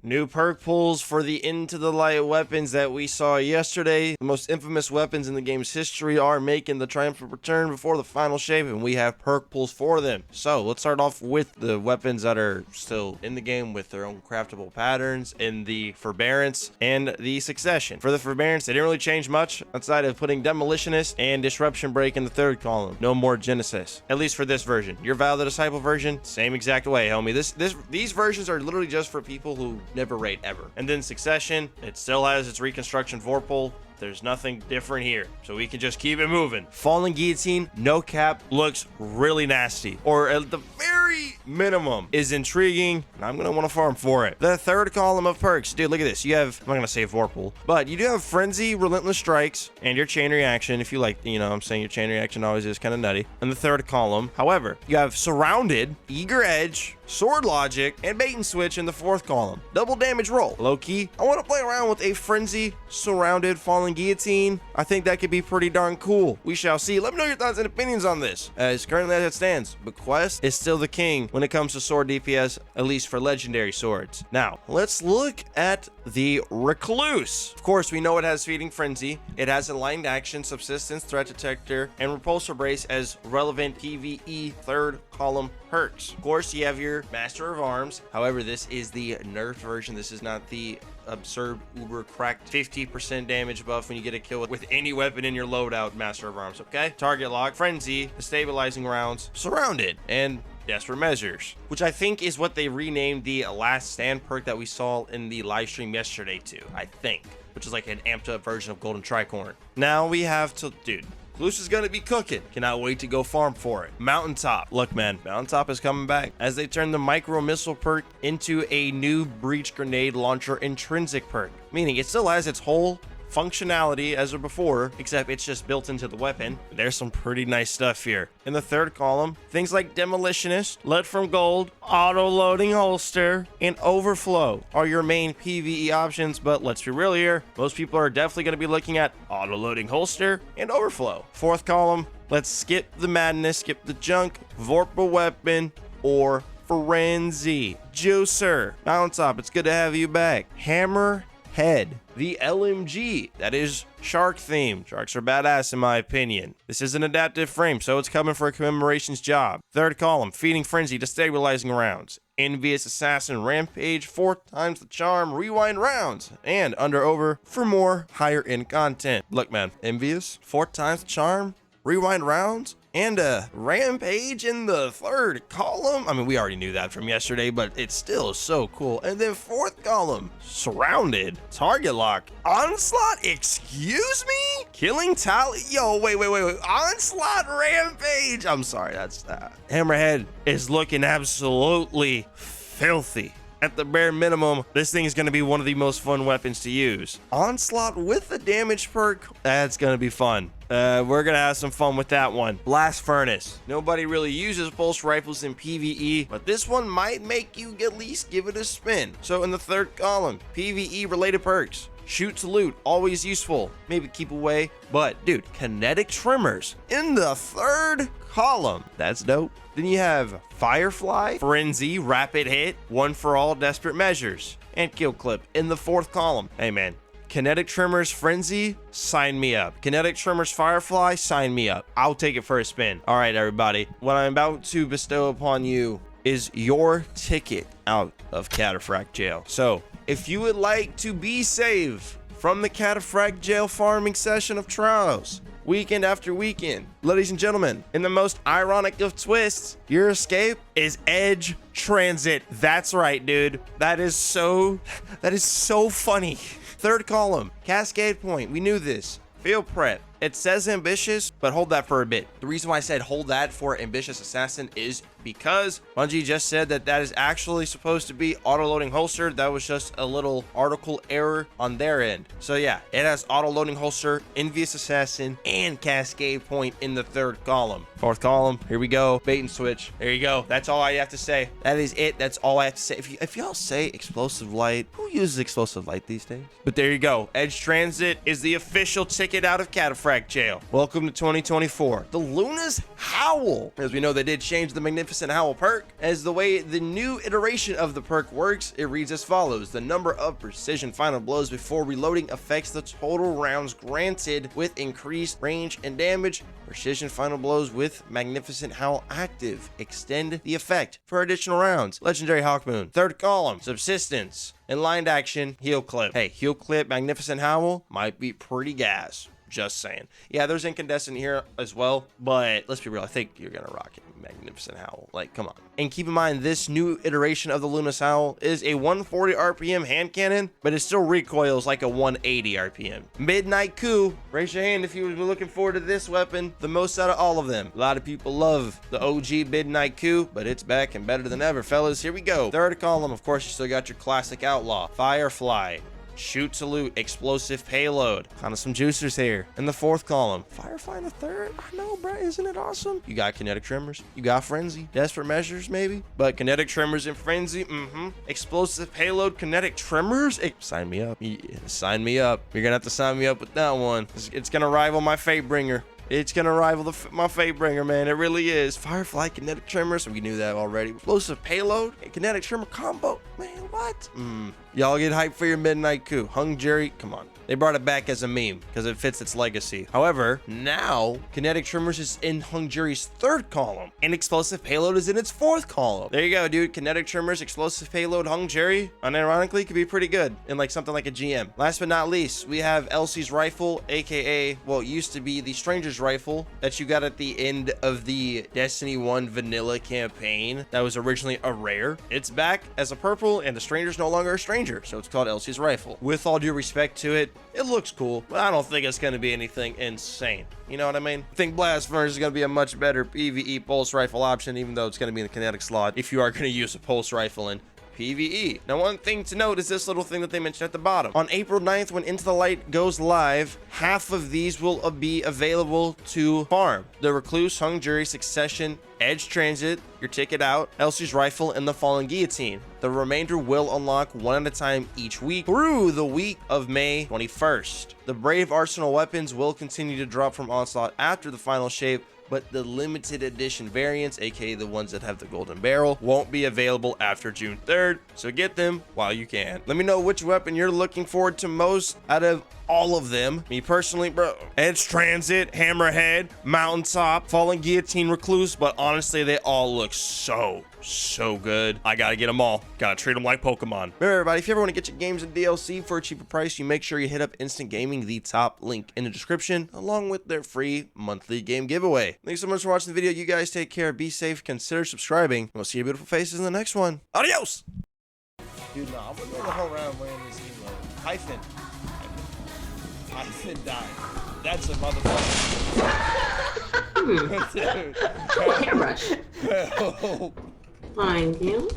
New perk pulls for the Into the Light weapons that we saw yesterday. The most infamous weapons in the game's history are making the triumphant return before the final shape, and we have perk pulls for them. So let's start off with the weapons that are still in the game with their own craftable patterns in the Forbearance and the Succession. For the Forbearance, they didn't really change much outside of putting Demolitionist and Disruption Break in the third column. No more Genesis, at least for this version. Your Vow of the Disciple version, same exact way, homie. These versions are literally just for people who never rate ever. And then Succession, it still has its Reconstruction Vorpal. There's nothing different here, so we can just keep it moving. Fallen Guillotine, no cap, looks really nasty, or at the very minimum is intriguing, and I'm gonna want to farm for it. The third column of perks, dude, look at this. You have, I'm not gonna say Vorpal, but you do have Frenzy, Relentless Strikes, and your Chain Reaction. If you like, you know, I'm saying your Chain Reaction always is kind of nutty. In the third column, however, you have Surrounded, Eager Edge, Sword Logic, and Bait and Switch in the fourth column. Double damage roll. Low key, I want to play around with a Frenzy, Surrounded, Fallen Guillotine. I think that could be pretty darn cool. We shall see. Let me know your thoughts and opinions on this, as currently as it stands. Bequest is still the king when it comes to sword DPS, at least for legendary swords. Now, let's look at the Recluse. Of course, we know it has Feeding Frenzy. It has Aligned Action, Subsistence, Threat Detector, and Repulsor Brace as relevant PvE third column perks. Of course, you have your Master of Arms. However, this is the nerfed version. This is not the absurd uber cracked 50% damage buff when you get a kill with any weapon in your loadout Master of Arms, okay? Target lock, Frenzy, the stabilizing rounds, Surrounded, and Desperate Measures, which I think is what they renamed the Last Stand perk that we saw in the live stream yesterday to, I think, which is like an amped up version of Golden Tricorn. Now we have to, dude, Recluse is going to be cooking. Cannot wait to go farm for it. Mountaintop. Look, man, Mountaintop is coming back as they turn the Micro Missile perk into a new Breach Grenade Launcher intrinsic perk, meaning it still has its whole functionality as of before, except it's just built into the weapon. There's some pretty nice stuff here. In the third column, things like Demolitionist, Lead from Gold, Auto-Loading Holster, and Overflow are your main PvE options, but let's be real here, most people are definitely going to be looking at Auto-Loading Holster and Overflow. Fourth column, let's skip the madness, skip the junk, Vorpal Weapon, or Frenzy. Juicer. Mountaintop, it's good to have you back. Hammerhead, the LMG, that is shark themed. Sharks are badass in my opinion. This is an adaptive frame, so it's coming for a commemorations job. Third column, Feeding Frenzy, destabilizing rounds. Envious Assassin, Rampage, 4 times the charm, rewind rounds, and under over for more higher end content. Look, man, Envious, 4 times the charm, rewind rounds, and a Rampage in the third column. I mean, we already knew that from yesterday, but it's still so cool. And then fourth column, Surrounded, Target Lock, Onslaught, excuse me? Killing Tally, yo, wait, Onslaught Rampage. I'm sorry, that's that. Hammerhead is looking absolutely filthy. At the bare minimum, this thing is going to be one of the most fun weapons to use. Onslaught with the damage perk, that's going to be fun. We're going to have some fun with that one. Blast Furnace. Nobody really uses pulse rifles in PvE, but this one might make you at least give it a spin. So in the third column, PvE related perks. Shoot to loot, always useful. Maybe keep away. But dude, Kinetic Tremors in the third column. That's dope. Then you have Firefly, Frenzy, Rapid Hit, One for All, Desperate Measures, and Kill Clip in the fourth column. Hey man, Kinetic Tremors Frenzy, sign me up. Kinetic Tremors Firefly, sign me up. I'll take it for a spin. All right, everybody. What I'm about to bestow upon you is your ticket out of Cataphract Jail. So, if you would like to be saved from the Cataphract Jail farming session of trials, weekend after weekend, ladies and gentlemen, in the most ironic of twists, your escape is Edge Transit. That's right, dude. That is so funny. Third column, Cascade Point. We knew this. Field Prep. It says ambitious, but hold that for a bit. The reason why I said hold that for ambitious assassin is because Bungie just said that that is actually supposed to be auto-loading holster. That was just a little article error on their end. So yeah, it has auto-loading holster, envious assassin, and cascade point in the third column. Fourth column, here we go. Bait and switch. There you go. That's all I have to say. That is it. That's all I have to say. If y'all say explosive light, who uses explosive light these days? But there you go. Edge Transit is the official ticket out of Cataphract crack jail. Welcome to 2024. The Luna's Howl. As we know, they did change the Magnificent Howl perk. As the way the new iteration of the perk works, it reads as follows. The number of precision final blows before reloading affects the total rounds granted with increased range and damage. Precision final blows with Magnificent Howl active extend the effect for additional rounds. Legendary Hawkmoon. Third column, subsistence. In lined action, heal clip. Hey, heal clip, Magnificent Howl might be pretty gas. Just saying. Yeah, there's incandescent here as well, but let's be real. I think you're gonna rock it. Magnificent Howl. Like, come on. And keep in mind, this new iteration of the Luna's Howl is a 140 RPM hand cannon, but it still recoils like a 180 RPM. Midnight Coup. Raise your hand if you were looking forward to this weapon the most out of all of them. A lot of people love the OG Midnight Coup, but it's back and better than ever, fellas. Here we go. Third column, of course, you still got your classic Outlaw. Firefly. Shoot Salute, explosive payload. Kind of some juicers here. In the fourth column, Firefly in the third. I know, bro. Isn't it awesome? You got kinetic tremors. You got frenzy. Desperate measures, maybe. But kinetic tremors and frenzy. Explosive payload, kinetic tremors. Hey, sign me up. Yeah, sign me up. You're gonna have to sign me up with that one. It's gonna rival my Fatebringer. It's gonna rival my Fatebringer, man. It really is. Firefly, kinetic tremors. We knew that already. Explosive payload, and kinetic tremor combo. Man, what? Y'all get hyped for your Midnight Coup. Hung Jury, come on. They brought it back as a meme because it fits its legacy. However, now kinetic tremors is in Hung Jury's third column, and explosive payload is in its fourth column. There you go, dude. Kinetic tremors, explosive payload, Hung Jury, unironically, could be pretty good in like something like a GM. Last but not least, we have Elsie's rifle, aka, well, it used to be the Stranger's rifle that you got at the end of the Destiny 1 vanilla campaign. That was originally a rare. It's back as a purple, and the Stranger's no longer a stranger, so it's called Elsie's rifle. With all due respect to it, it looks cool, but I don't think it's going to be anything insane. You know what I mean? I think Blast Furnace is going to be a much better PvE pulse rifle option, even though it's going to be in the kinetic slot if you are going to use a pulse rifle in PvE. Now, one thing to note is this little thing that they mentioned at the bottom. On April 9th, when Into the Light goes live, half of these will be available to farm. The Recluse, Hung Jury, Succession, Edge Transit, your ticket out, Elsie's rifle, and the Fallen Guillotine. The remainder will unlock one at a time each week through the week of May 21st. The Brave Arsenal weapons will continue to drop from Onslaught after the final shape, but the limited edition variants, aka the ones that have the golden barrel, won't be available after June 3rd, so get them while you can. Let me know which weapon you're looking forward to most out of all of them. Me personally, bro, Edge Transit, Hammerhead, Mountaintop, Fallen Guillotine, Recluse, but honestly, they all look so good. I gotta get them all. Gotta treat them like Pokemon. Remember, everybody, if you ever want to get your games in DLC for a cheaper price, you make sure you hit up Instant Gaming, the top link in the description, along with their free monthly game giveaway. Thanks so much for watching the video. You guys take care, be safe, consider subscribing, and we'll see your beautiful faces in the next one. Adios! Dude, no, I'm gonna go the whole round wearing this emo. Hyphen died. That's a motherfucker. Hairbrush. Thank you.